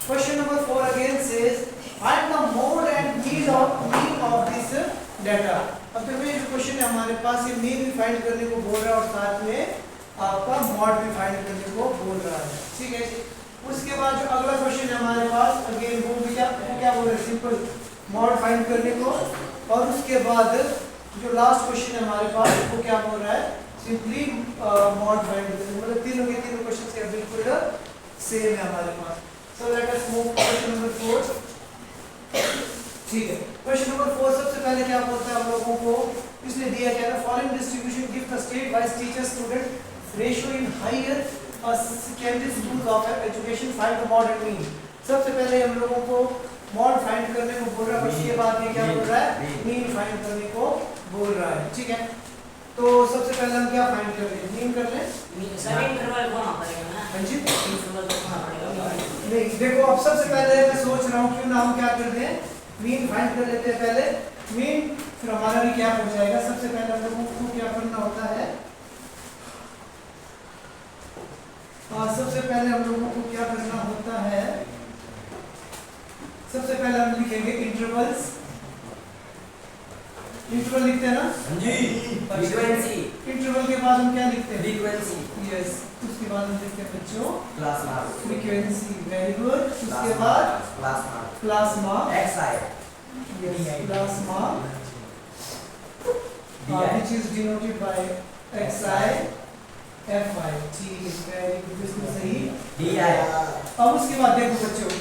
Question number 4 again says find the mode and mean of this data. अब देखो ये जो क्वेश्चन है हमारे पास ये मीन भी फाइंड करने को बोल रहा है और साथ में आपका मॉड भी फाइंड करने को बोल रहा है, ठीक है जी। उसके बाद जो अगला क्वेश्चन है हमारे पास अगेन वो भी क्या बोल रहा है, सिंपल मॉड फाइंड करने को, और उसके बाद जो लास्ट क्वेश्चन है हमारे पास वो क्या बोल रहा है, सिंपली मॉड फाइंड करने को। मतलब तीनों के तीनों क्वेश्चन से बिल्कुल सेम है हमारे पास। So let us move question number 4. ठीक है, क्वेश्चन नंबर 4 सबसे पहले क्या बोलता है हम लोगों को, इसने दिया क्या है, following distribution give the state wise teacher student ratio in higher secondary schools of education, find the mode and mean. सबसे पहले हम लोगों को मॉड फाइंड करने को बोल रहा है, उसके बाद ये क्या बोल रहा है, मीन फाइंड करने को बोल रहा है, ठीक है। तो सबसे पहले हम क्या फाइंड कर लें, मीन कर लें, सभी इंटरवल को ना पड़ेगा ना, हां जी इंटरवल को ना पड़ेगा। नहीं देखो अब सबसे पहले मैं सोच रहा हूँ क्यों ना हम क्या करते हैं, मीन फाइंड कर लेते हैं पहले मीन, फिर हमारा भी क्या हो जाएगा। सबसे पहले हम लोगों को क्या करना होता है, सबसे पहले हम लोगों को क्या करना होता है, सबसे पहले हम लिखेंगे इंटरवल्स, इंटरवल लिखते हैं ना जी, फ्रीक्वेंसी, इंटरवल के बाद हम क्या लिखते हैं, फ्रीक्वेंसी, यस, उसके बाद हम लिखते हैं बच्चों class mark, frequency, very good. उसके बाद class mark xi, yes, class mark which is denoted by xi fi, ठीक है, वेरी गुड, बिल्कुल सही di। अब उसके बाद देखो बच्चों,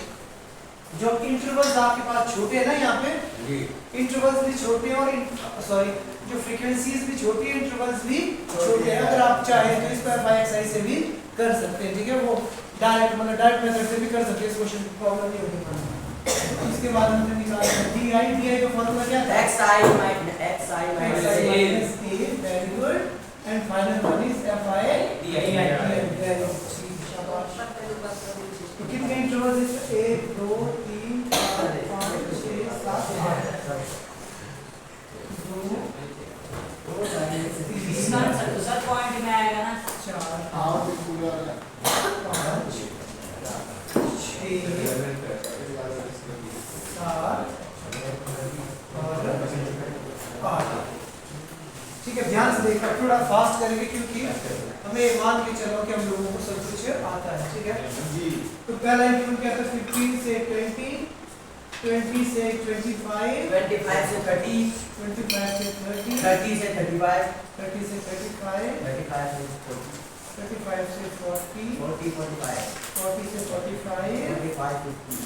जो इंटरवल्स आपके पास छोटे हैं ना, यहाँ पे जी इंटरवल्स भी छोटे हैं और सॉरी जो फ्रीक्वेंसीज भी छोटी है, इंटरवल्स भी छोटे हैं। अगर आप चाहें तो इसको fi से भी कर सकते हैं, ठीक है, वो डायरेक्ट मतलब डायरेक्ट मेथड से भी कर सकते हैं, इस क्वेश्चन की प्रॉब्लम नहीं होगी। इसके बाद हमने निकाला di का फॉर्मूला क्या था, xi minus a, very good, and final one is fi di। Very good, शाबाश। तो कितने इंटरवल्स है, 1 2 3 4 5 6 7 8 2 इसका आंसर तो सब पॉइंट में आएगा ना, 4 हाँ पूरा 5 6 7 और 8। ठीक है, ध्यान से देखना, थोड़ा फास्ट करेंगे क्योंकि हमें मान के चलो कि हम लोगों को सब कुछ आता है, ठीक है जी। तो पहला इंटरवल क्या था, 15 से 20, 20 से 25, 25 से 30, 25 से 30, 30 से 35, 30 से 35, 35 से 40, 35 से 40, 40 45, 40 से 45, 45 50,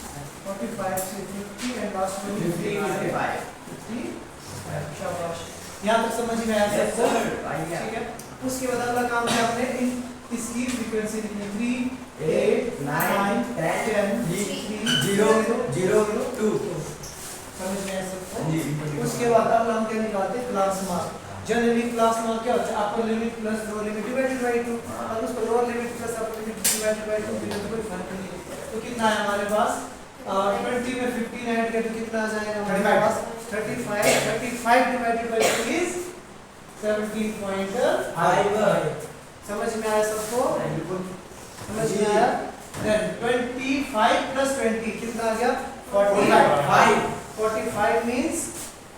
45 से 50 एंड लास्ट में 50 55। 50। शाबाश, यहाँ तक समझ में आया Yes, सबको, sir, आइए। ठीक है। उसके बाद अगला काम है हमने इसकी फ्रीक्वेंसी लिखनी, 3 8 9 10 0 0 2। समझ में आया सबको। जी। उसके बाद अब हम क्या निकालते हैं, class mark. Generally class mark क्या होता है, upper limit plus lower limit divided by 2, और उसको lower limit plus upper limit divided by 2 बिना कोई फर्क नहीं है। तो कितना है हमारे पास, 20 में 15 ऐड करें तो कितना आ जाएगा हमारे पास, 35 35 डिवाइडेड बाय 2 इज 17.5। समझ में आया सबको, समझ में आया। देन 25 प्लस 20 कितना आ गया, 45। 45 मींस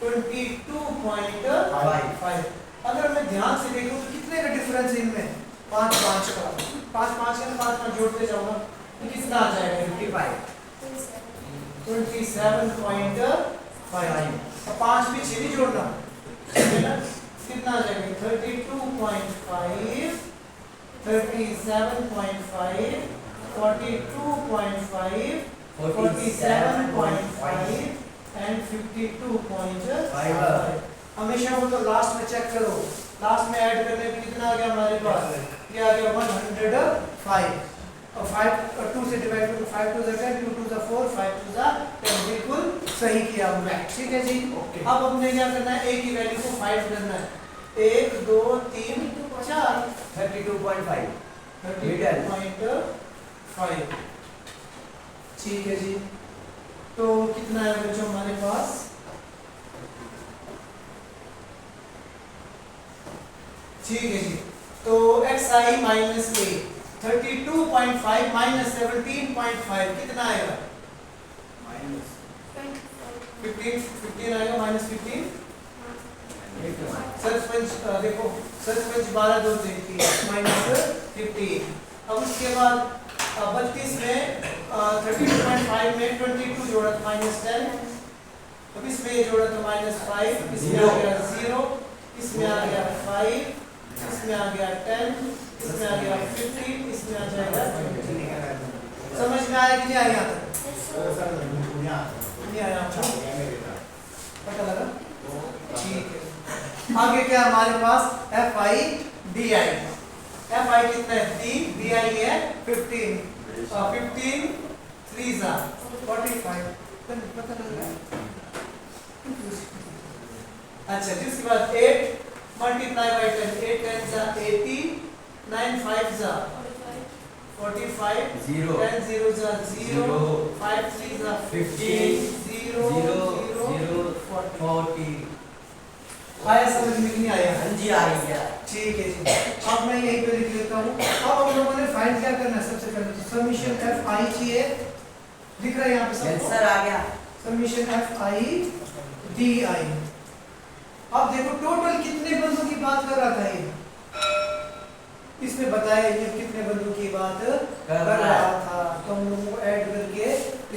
22.5। अगर मैं ध्यान से देखूं तो कितने का डिफरेंस है इनमें, 5 5 का, 5 5 का 5 5 जोड़ते जाऊंगा तो कितना आ जाएगा, 55 27.5। अब 5 भी 6 नहीं जोड़ना, ठीक है ना, कितना आ जाएगा, 32.5 37.5 42.5 47.5 एंड 52.5। हमेशा वो तो लास्ट में चेक करो, लास्ट में ऐड करने पे कितना आ गया हमारे पास, ये आ गया 105, और 5 और 2 से डिवाइड करो, 5 2 10 2 2 4 5 2 10, बिल्कुल सही किया हमने, ठीक है जी। अब हमने क्या करना है, a की वैल्यू को फाइंड करना है, 1 2 3 4 32.5 32.5, ठीक है जी। तो कितना है बच्चों हमारे पास, ठीक है जी। तो xi माइनस a 32.5 माइनस 17.5 कितना आएगा? 15 आएगा माइनस 15। सरपंच देखो सरपंच 12 2 3 माइनस 15। अब उसके बाद 32 में 32.5 में 22 जोड़ा तो माइनस 10। अब इसमें ये जोड़ा तो माइनस 5, इसमें आ गया 0, इसमें आ गया 5, इसमें आ गया 10, इसमें आ गया 15, इसमें आ जाएगा 20। समझ में आया कि नहीं आया? नहीं आया? पता लगा? ठीक है। आगे क्या हमारे पास fi di। fi कितना है? 3, di है 15। 15 3 जा 45। पता लगा? अच्छा जिसके बाद 8 मल्टीप्लाई बाय 10, 8 10 जा 80, 9 5 जा 45, 10 0 जा 0, 5 3 जा 15, 0 0 40। आया समझ में कि नहीं आया? हाँ जी आ गया। ठीक है जी। अब मैं यहीं पे लिख लेता हूँ। अब हम लोगों ने फाइंड क्या करना है? सबसे पहले तो समीशन fi चाहिए, दिख रहा है यहाँ पे सबको? आंसर आ गया। Summation fi di। अब देखो टोटल कितने बंदों की बात कर रहा था ये? इसने बताया ये कितने बंदों की बात कर रहा था, तो हम लोगों को ऐड करके ये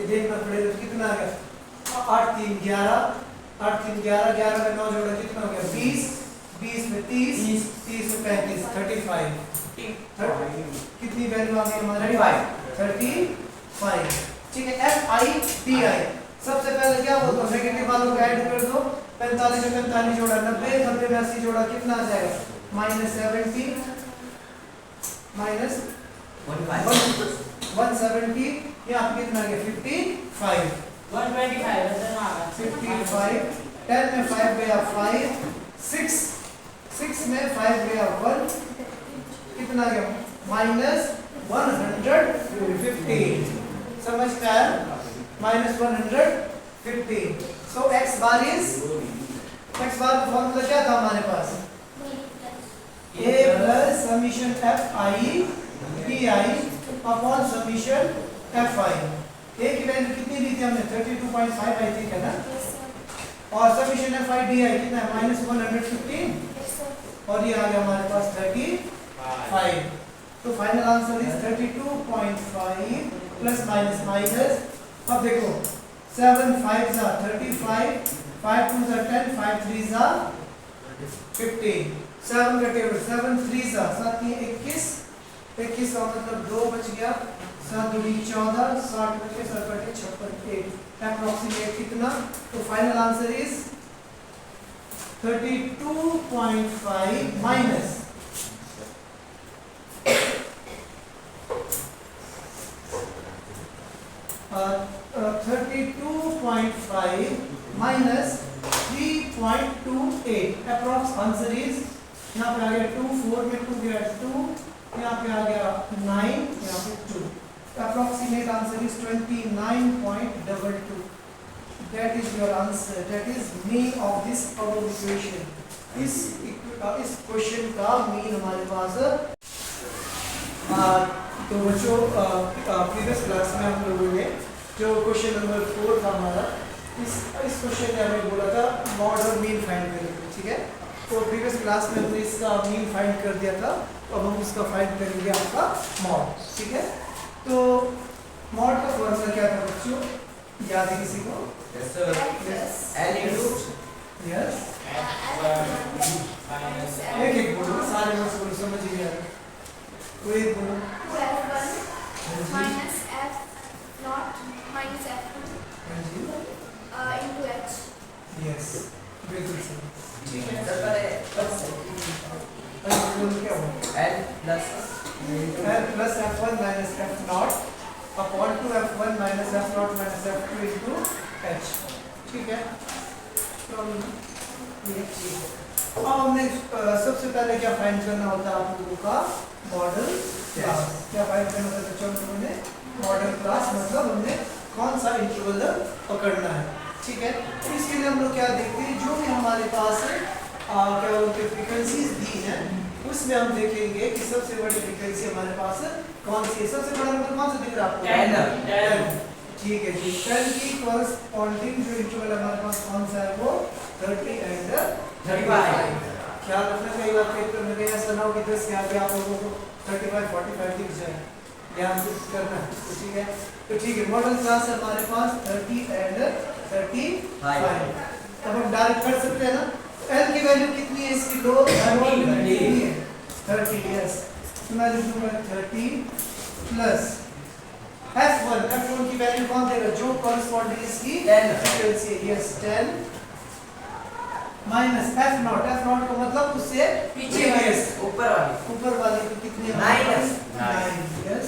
देखना पड़ेगा तो कितना आ गया? 8 3 11, 8 3 11, 11 में 9 जोड़ा कितना हो गया? 20, 20 में 30, 30 में 35, 35। कितनी वैल्यू आ गई हमारी? 35। ठीक है। fi di सबसे पहले क्या बोलते हो? नेगेटिव वालों को ऐड कर दो। 45 में 45 जोड़ा 90, 90 में 80 जोड़ा कितना आ जाएगा? Minus 70 minus 170। यहाँ पे कितना आ गया? 55। 55। 10 में 5 गया 5, 6 में 5 गया 1, कितना गया? माइनस 115। समझ में आया? माइनस 115। सो x बार का फॉर्मूला क्या था हमारे पास? a plus summation fi di upon summation fi। a की वैल्यू कितनी ली थी हमने? 32.5 आई थी, है ना? और समीशन fi di कितना है? माइनस 115। और ये आ गया हमारे पास 35। तो final answer is 32.5 plus minus minus. अब देखो 7 5 जा 35, 5 2 जा 10, 5 3 जा 15। 7 का टेबल 7 3 जा 7 21, 21 का मतलब 2 बच गया, 7 2 14, 60 बच गया, 7 बच 56। अप्रॉक्सीमेट कितना? तो final answer is 32.5 minus 32.5 minus 3.28 approx answer is, यहाँ पे आ गया 2, 4 में 2 गया 2, यहाँ पे आ गया 9, यहाँ पे 2। Approximate answer is 29.22। That is your answer, that is mean of this above equation. इस क्वेश्चन का मीन हमारे पास तो बच्चों प्रीवियस क्लास में हम लोगों ने जो क्वेश्चन नंबर 4 था हमारा, इस क्वेश्चन ने हमें बोला था मॉड और मीन फाइंड करने को। ठीक है, तो प्रीवियस क्लास में हमने इसका मीन फाइंड कर दिया था, तो अब हम उसका फाइंड करेंगे आपका मॉड। ठीक है, तो मॉड का फॉर्मूला क्या था बच्चों? याद है किसी को? Yes sir. L into yes, एक एक बोलो, सारे वर्ड्स बोलो, समझ गया? कोई एक बोलो। minus f naught minus f2 into h। Yes, बिल्कुल सही। ठीक है सर। पहले क्या हुआ? L plus L plus f1 minus f naught upon 2f1 minus f naught minus f2 into h। ठीक है, तो ये ठीक है। अब हमने सबसे पहले क्या फाइंड करना होता है आप लोगों का? Model class. क्या फाइंड करना होता है बच्चों हम लोगों ने? मॉडल क्लास, मतलब हमने कौन सा इंटरवल पकड़ना है। ठीक है, तो इसके लिए हम लोग क्या देखते हैं, जो भी हमारे पास क्या बोलते हैं फ्रीक्वेंसीज दी हैं, उसमें हम देखेंगे कि सबसे बड़ी फ्रीक्वेंसी हमारे पास कौन सी है। सबसे बड़ा नंबर कौन सा दिख रहा है आपको? 10। ठीक है जी। 10 की कॉरस्पॉन्डिंग जो इंटरवल हमारे पास कौन सा है वो 30 एंड 35। ख्याल रखना कई बार पेपर में गया ऐसा ना हो कि 10 के आगे आप लोगों को 35 45 दिख जाए, ध्यान से करना है। तो ठीक है, तो ठीक है, मॉडल क्लास है हमारे पास 30 एंड 35। अब हम डायरेक्ट कर सकते हैं ना। L की वैल्यू कितनी है इसकी? लो 30 है 30। यस, तो मैं लिख दूंगा 30 प्लस F1 की वैल्यू कौन देगा? जो कॉरस्पॉन्डिंग इसकी 10 फ्रीक्वेंसी है। यस 10 माइनस F0 को मतलब उससे पीछे वाली, ऊपर वाली तो कितनी है? 9। यस,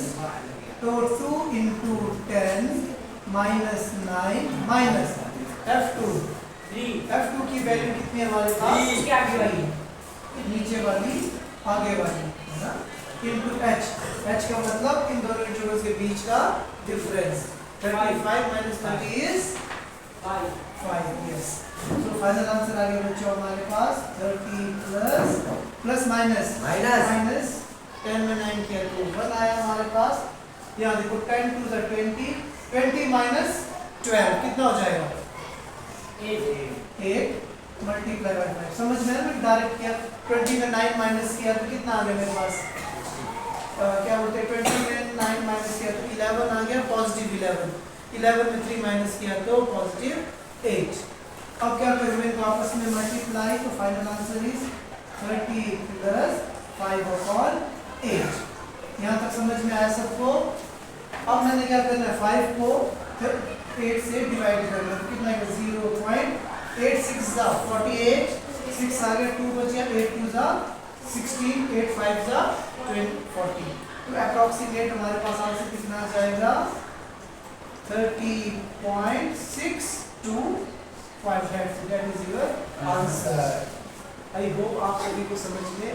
तो 2 into 10 minus 9 minus F2 की वैल्यू कितनी है हमारे पास? नीचे वाली आगे वाली है ना, into H का मतलब इन दोनों इंटरवल्स के बीच का डिफरेंस। 35 minus 30 is 5। यस, तो फाइनल आंसर आ गया बच्चों हमारे पास 30 प्लस माइनस 10 में 9 किया तो 1 आया हमारे पास। यहाँ देखो 10 to the 20 minus 12 कितना हो जाएगा? 8 मल्टीप्लाई बाय 5। समझ में आया? डायरेक्ट किया 20 में 9 माइनस किया तो कितना आ गया मेरे पास? क्या बोलते हैं 20 में 9 माइनस किया तो 11 आ गया, पॉजिटिव 11 में 3 माइनस किया तो पॉजिटिव 8। अब क्या करेंगे तो आपस में मल्टीप्लाई, तो फाइनल आंसर इज 30 प्लस 5/8। यहाँ तक समझ में आया सबको? अब मैंने क्या करना है 5 को 8 से डिवाइड करना है, तो कितना है 0.86 जा 48, 6 आ गया, 2 बच गया, 8 2 जा 16, 8 5 जा 40। तो अप्रॉक्सीमेट हमारे पास आंसर कितना आ जाएगा? 30.625। That is your answer. I hope आप सभी को समझ में